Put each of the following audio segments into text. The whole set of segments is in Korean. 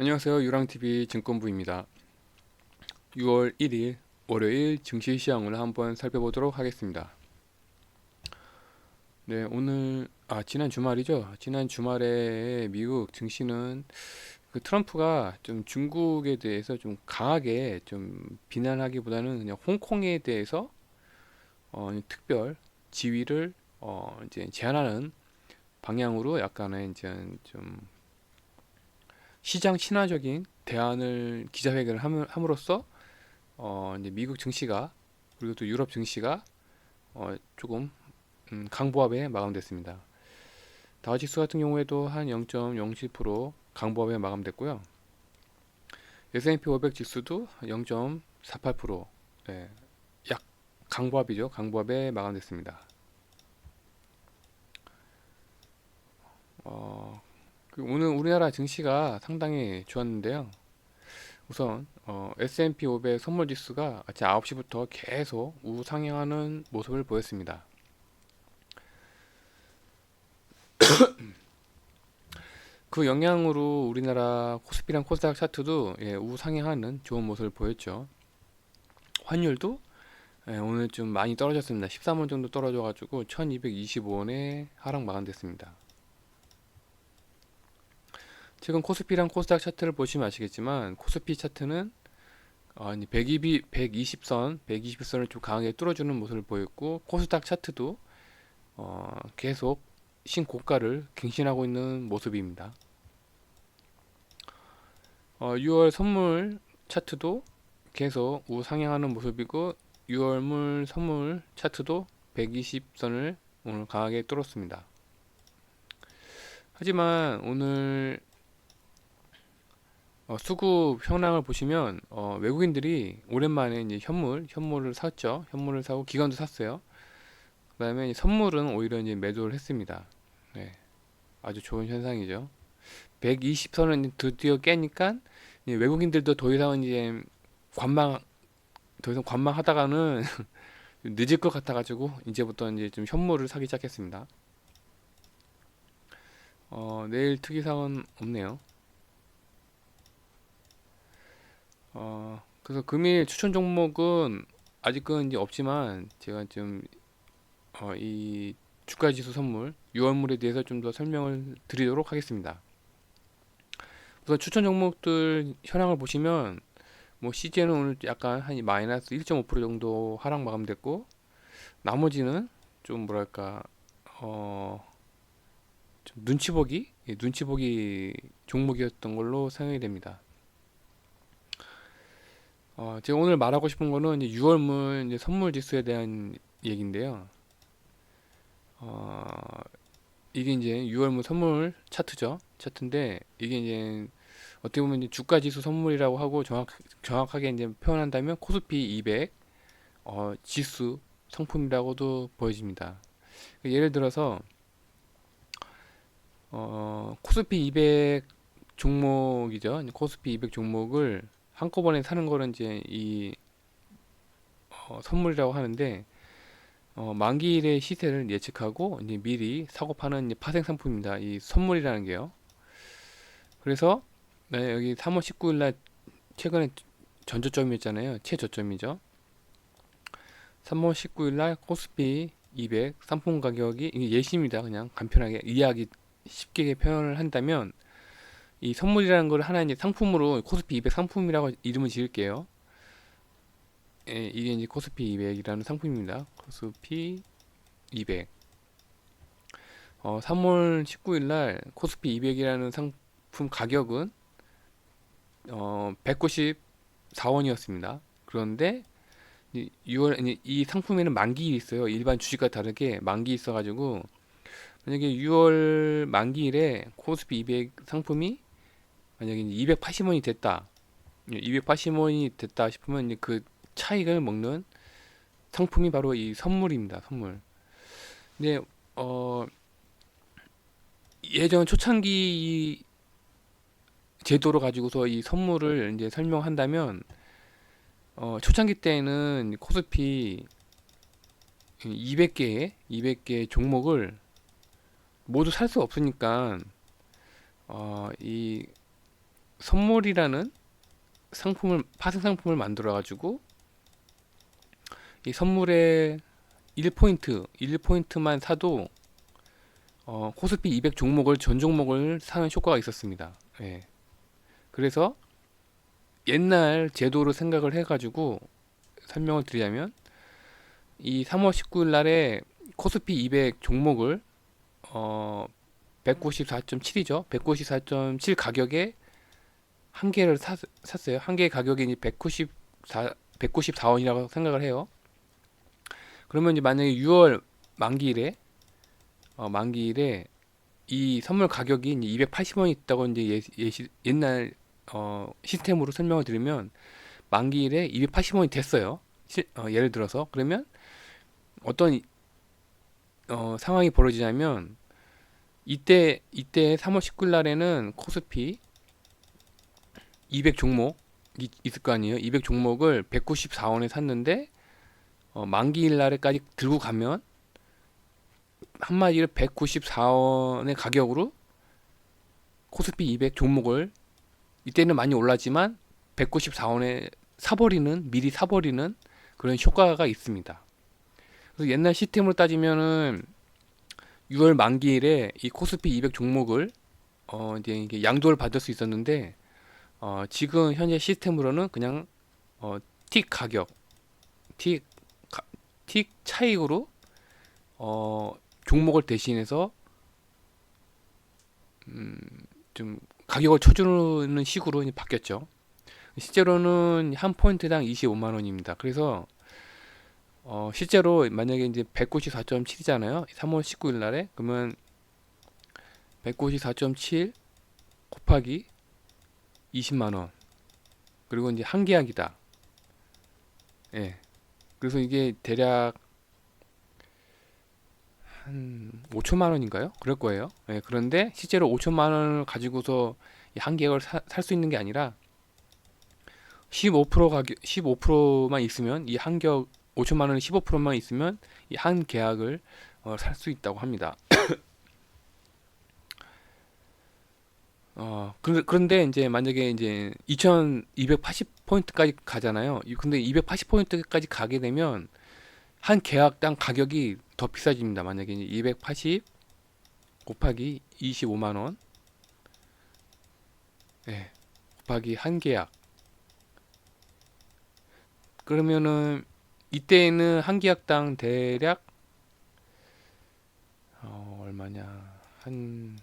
안녕하세요. 유랑TV 증권부입니다. 6월 1일 월요일 증시 시황을 한번 살펴보도록 하겠습니다. 네, 오늘 지난 주말이죠. 지난 주말에 미국 증시는 그 트럼프가 좀 중국에 대해서 좀 강하게 좀 비난하기보다는 그냥 홍콩에 대해서 특별 지위를 이제 제한하는 방향으로 약간의 이제 좀 시장 친화적인 대안을 기자회견을 함으로써 이제 미국 증시가 그리고 또 유럽 증시가 조금 강보합에 마감됐습니다. 다우지수 같은 경우에도 한 0.07% 강보합에 마감됐고요. S&P 500 지수도 0.48%, 네, 약 강보합이죠. 강보합에 마감됐습니다. 오늘 우리나라 증시가 상당히 좋았는데요. 우선 S&P 500 선물 지수가 아침 9시부터 계속 우상향하는 모습을 보였습니다. 그 영향으로 우리나라 코스피랑 코스닥 차트도 우상향하는 좋은 모습을 보였죠. 환율도 오늘 좀 많이 떨어졌습니다. 13원 정도 떨어져가지고 1225원에 하락 마감됐습니다. 최근 코스피랑 코스닥 차트를 보시면 아시겠지만 코스피 차트는 120선을 좀 강하게 뚫어주는 모습을 보였고 코스닥 차트도 계속 신고가를 갱신하고 있는 모습입니다. 6월 선물 차트도 계속 우상향하는 모습이고 6월물 선물 차트도 120선을 오늘 강하게 뚫었습니다. 하지만 오늘 수급 현황을 보시면 외국인들이 오랜만에 이제 현물을 샀죠. 현물을 사고 기관도 샀어요. 그다음에 선물은 오히려 이제 매도를 했습니다. 네, 아주 좋은 현상이죠. 120선은 드디어 깨니까 외국인들도 더 이상은 이제 관망 더 이상 관망하다가는 늦을 것 같아가지고 이제부터 이제 좀 현물을 사기 시작했습니다. 내일 특이사항은 없네요. 그래서 금일 추천 종목은 아직은 이제 없지만 제가 좀 이 주가지수 선물 6월물에 대해서 좀 더 설명을 드리도록 하겠습니다. 우선 추천 종목들 현황을 보시면 뭐 CJ는 오늘 약간 한 마이너스 1.5% 정도 하락 마감됐고 나머지는 좀 뭐랄까 어, 좀 눈치 보기 종목이었던 걸로 생각이 됩니다. 제가 오늘 말하고 싶은 거는 이제 6월물 이제 선물 지수에 대한 얘기인데요. 어, 이게 이제 6월물 선물 차트인데 이게 이제 어떻게 보면 이제 주가 지수 선물이라고 하고 정확하게 이제 표현한다면 코스피 200 지수 상품이라고도 보여집니다. 예를 들어서 코스피 200 종목이죠. 코스피 200 종목을 한꺼번에 사는 거는 이제 이 선물이라고 하는데 만기일의 시세를 예측하고 이제 미리 사고 파는 이제 파생 상품입니다. 이 선물이라는 게요. 그래서 네, 여기 3월 19일 날 최근에 전저점이었잖아요. 최저점이죠. 3월 19일 날 코스피 200 상품 가격이 이게 예시입니다. 그냥 간편하게 이해하기 쉽게 표현을 한다면 이 선물이라는 걸 하나 이제 상품으로 코스피 200 상품이라고 이름을 지을게요. 이게 이제 코스피 200이라는 상품입니다. 코스피 200. 3월 19일 날 코스피 200이라는 상품 가격은 194원이었습니다. 그런데 6월 이 상품에는 만기일이 있어요. 일반 주식과 다르게 만기 있어가지고 만약에 6월 만기일에 코스피 200 상품이 만약에 280원이 됐다. 280원이 됐다 싶으면 이제 그 차익을 먹는 상품이 바로 이 선물입니다. 선물. 근데 예전 초창기 제도로 가지고서 이 선물을 이제 설명한다면 초창기 때는 코스피 200개 종목을 모두 살 수 없으니까 이 선물이라는 상품을 파생 상품을 만들어 가지고 이 선물에 1포인트만 사도 코스피 200 종목을 전 종목을 사는 효과가 있었습니다. 예. 그래서 옛날 제도로 생각을 해가지고 설명을 드리자면 이 3월 19일 날에 코스피 200 종목을 194.7이죠. 194.7 가격에 한 개를 샀어요. 한 개의 가격이 이제 194원이라고 생각을 해요. 그러면 이제 만약에 6월 만기일에 만기일에 이 선물 가격이 이제 280원이 있다고 이제 옛날 시스템으로 설명을 드리면 만기일에 280원이 됐어요. 예를 들어서 그러면 어떤 상황이 벌어지냐면 이때 3월 19일 날에는 코스피 200 종목이 있을 거 아니에요. 200 종목을 194원에 샀는데 만기일 날에까지 들고 가면 한마디로 194원의 가격으로 코스피 200 종목을 이때는 많이 올랐지만 194원에 미리 사버리는 그런 효과가 있습니다. 그래서 옛날 시스템으로 따지면은 6월 만기일에 이 코스피 200 종목을 이제 이게 양도를 받을 수 있었는데 지금 현재 시스템으로는 그냥 틱 가격, 틱, 틱 차익으로 종목을 대신해서 좀 가격을 쳐주는 식으로 이제 바뀌었죠. 실제로는 한 포인트당 25만 원입니다. 그래서 실제로 만약에 이제 194.7이잖아요. 3월 19일 날에 그러면 194.7 곱하기 20만 원. 그리고 이제 한 계약이다. 예. 그래서 이게 대략 한 5천만 원인가요? 그럴 거예요. 예. 그런데 실제로 5천만 원을 가지고서 한 계약을 살 수 있는 게 아니라 15% 가격 15%만 있으면 이 한 계약 5천만 원에 15%만 있으면 이 한 계약을 살 수 있다고 합니다. 그런데 이제 만약에 이제 2280포인트까지 가잖아요. 근데 280포인트까지 가게 되면 한 계약당 가격이 더 비싸집니다. 만약에 이제 280 곱하기 25만 원, 예, 곱하기 한 계약. 그러면은 이때는 한 계약당 대략 얼마냐? 한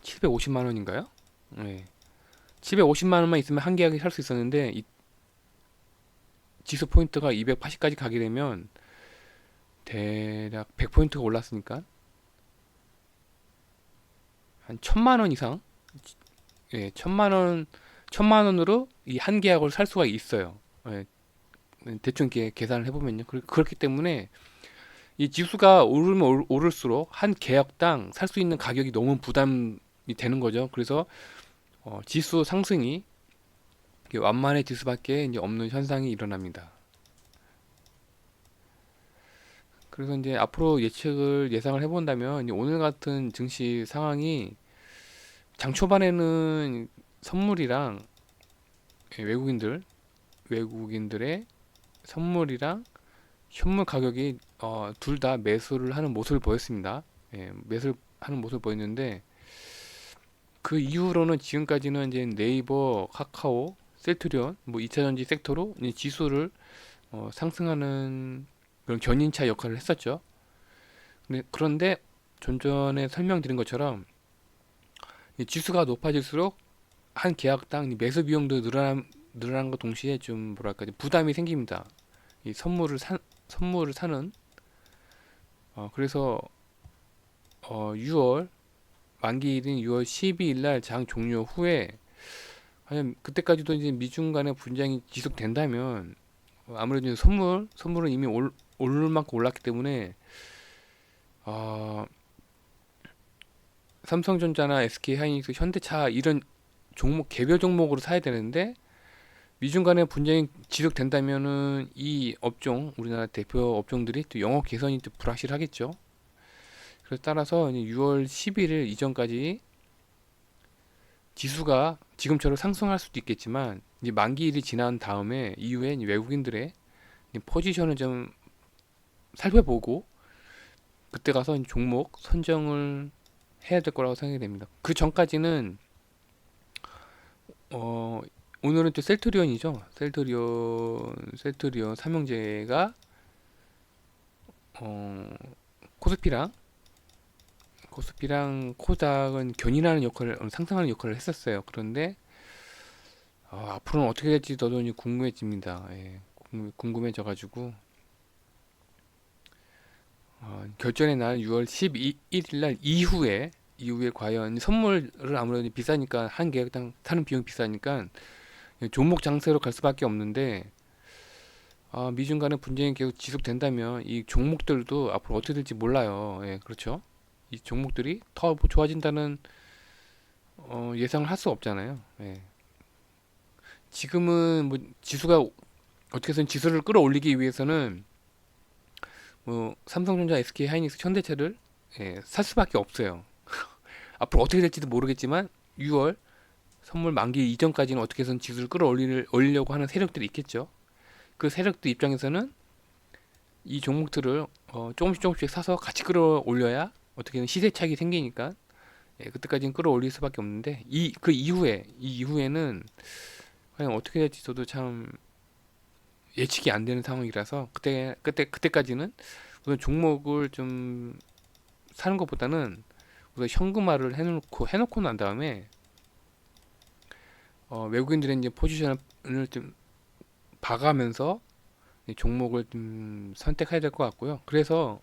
750만 원인가요? 네. 750만 원만 있으면 한 계약이 살 수 있었는데 이 지수 포인트가 280까지 가게 되면 대략 100포인트가 올랐으니까 한 1000만 원 이상, 예, 1000만 원으로 이 한 계약을 살 수가 있어요. 예, 대충 이렇게 계산을 해보면요. 그렇기 때문에 이 지수가 오르면 오를수록 한 계약당 살 수 있는 가격이 너무 부담이 되는 거죠. 그래서 지수 상승이 완만해 질 수밖에 이제 없는 현상이 일어납니다. 그래서 이제 앞으로 예상을 해본다면 이제 오늘 같은 증시 상황이 장 초반에는 선물이랑 외국인들의 선물이랑 현물 가격이 둘 다 매수를 하는 모습을 보였습니다. 예, 매수를 하는 모습을 보였는데 그 이후로는 지금까지는 이제 네이버, 카카오, 셀트리온, 뭐 2차전지 섹터로 이제 지수를 상승하는 그런 견인차 역할을 했었죠. 그런데 좀 전에 설명드린 것처럼 이 지수가 높아질수록 한 계약당 매수 비용도 늘어남과 동시에 좀 뭐랄까 부담이 생깁니다. 이 선물을 사는 그래서 6월 만기일인 6월 12일 날 장 종료 후에 과연 그때까지도 이제 미중 간의 분쟁이 지속된다면 아무래도 이제 선물은 이미 오를 만큼 올랐기 때문에 삼성전자나 SK하이닉스, 현대차 이런 종목 개별 종목으로 사야 되는데 미중 간의 분쟁이 지속된다면은 이 업종 우리나라 대표 업종들이 또 영업 개선이 또 불확실하겠죠. 그래서 따라서 이제 6월 11일 이전까지 지수가 지금처럼 상승할 수도 있겠지만 이제 만기일이 지난 다음에 이후에 이제 외국인들의 이제 포지션을 좀 살펴보고 그때 가서 이제 종목 선정을 해야 될 거라고 생각이 됩니다. 그 전까지는 어 오늘은 또 셀트리온이죠. 셀트리온 삼형제가 어 코스피랑 코스닥은 견인하는 역할을 상승하는 역할을 했었어요. 그런데 앞으로는 어떻게 될지 저도 이제 궁금해집니다. 예, 궁금해져가지고 결전의 날 6월 11일 날 이후에 과연 선물을 아무래도 비싸니까 한 개당 사는 비용이 비싸니까 종목 장세로 갈 수밖에 없는데 미중 간의 분쟁이 계속 지속된다면 이 종목들도 앞으로 어떻게 될지 몰라요. 예, 그렇죠. 이 종목들이 더 좋아진다는 예상을 할 수 없잖아요. 예. 지금은 뭐 지수가 어떻게 해서 지수를 끌어올리기 위해서는 뭐 삼성전자, SK 하이닉스, 현대차를 살 수밖에 없어요. 앞으로 어떻게 될지도 모르겠지만 6월 선물 만기 이전까지는 어떻게 해서는 지수를 끌어올리려고 하는 세력들이 있겠죠. 그 세력들 입장에서는 이 종목들을 조금씩 사서 같이 끌어올려야 어떻게든 시세차익이 생기니까 그때까지는 끌어올릴 수밖에 없는데 그 이후에는 과연 어떻게 될지 저도 참 예측이 안 되는 상황이라서 그때까지는 우선 종목을 좀 사는 것보다는 우선 현금화를 해놓고 난 다음에 외국인들의 이제 포지션을 좀 봐가면서 종목을 좀 선택해야 될 것 같고요. 그래서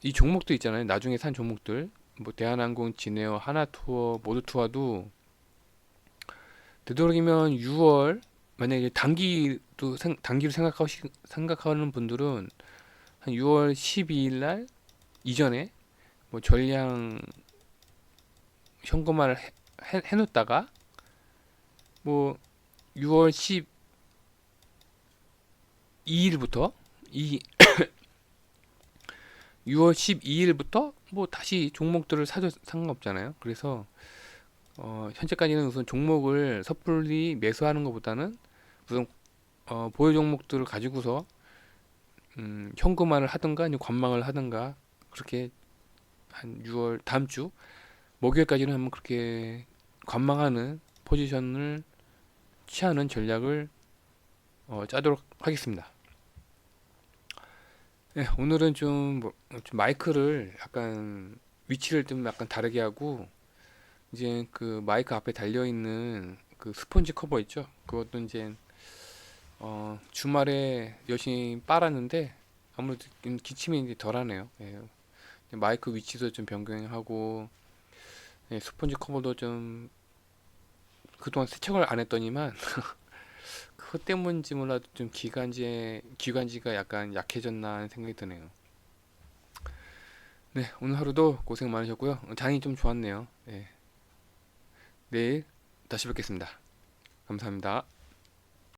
이 종목도 있잖아요. 나중에 산 종목들 뭐 대한항공, 진에어, 하나투어, 모두투어도 되도록이면 6월 만약에 단기로 생각하는 분들은 한 6월 12일 날 이전에 뭐 전량 현금화를 해놓다가 뭐 6월 12일부터 6월 12일부터 뭐 다시 종목들을 사도 상관없잖아요. 그래서 현재까지는 우선 종목을 섣불리 매수하는 것보다는 우선 보유 종목들을 가지고서 현금화를 하든가 아니면 관망을 하든가 그렇게 한 6월 다음 주 목요일까지는 한번 그렇게 관망하는 포지션을 취하는 전략을 짜도록 하겠습니다. 네, 오늘은 좀 마이크를 약간 위치를 좀 약간 다르게 하고 이제 그 마이크 앞에 달려 있는 그 스펀지 커버 있죠? 그것도 이제 주말에 열심히 빨았는데 아무래도 기침이 이제 덜하네요. 예, 마이크 위치도 좀 변경하고 스펀지 커버도 좀 그동안 세척을 안 했더니만 그것 때문인지 몰라도 좀 기관지가 약간 약해졌나 하는 생각이 드네요. 네, 오늘 하루도 고생 많으셨고요. 장이 좀 좋았네요. 네, 내일 다시 뵙겠습니다. 감사합니다.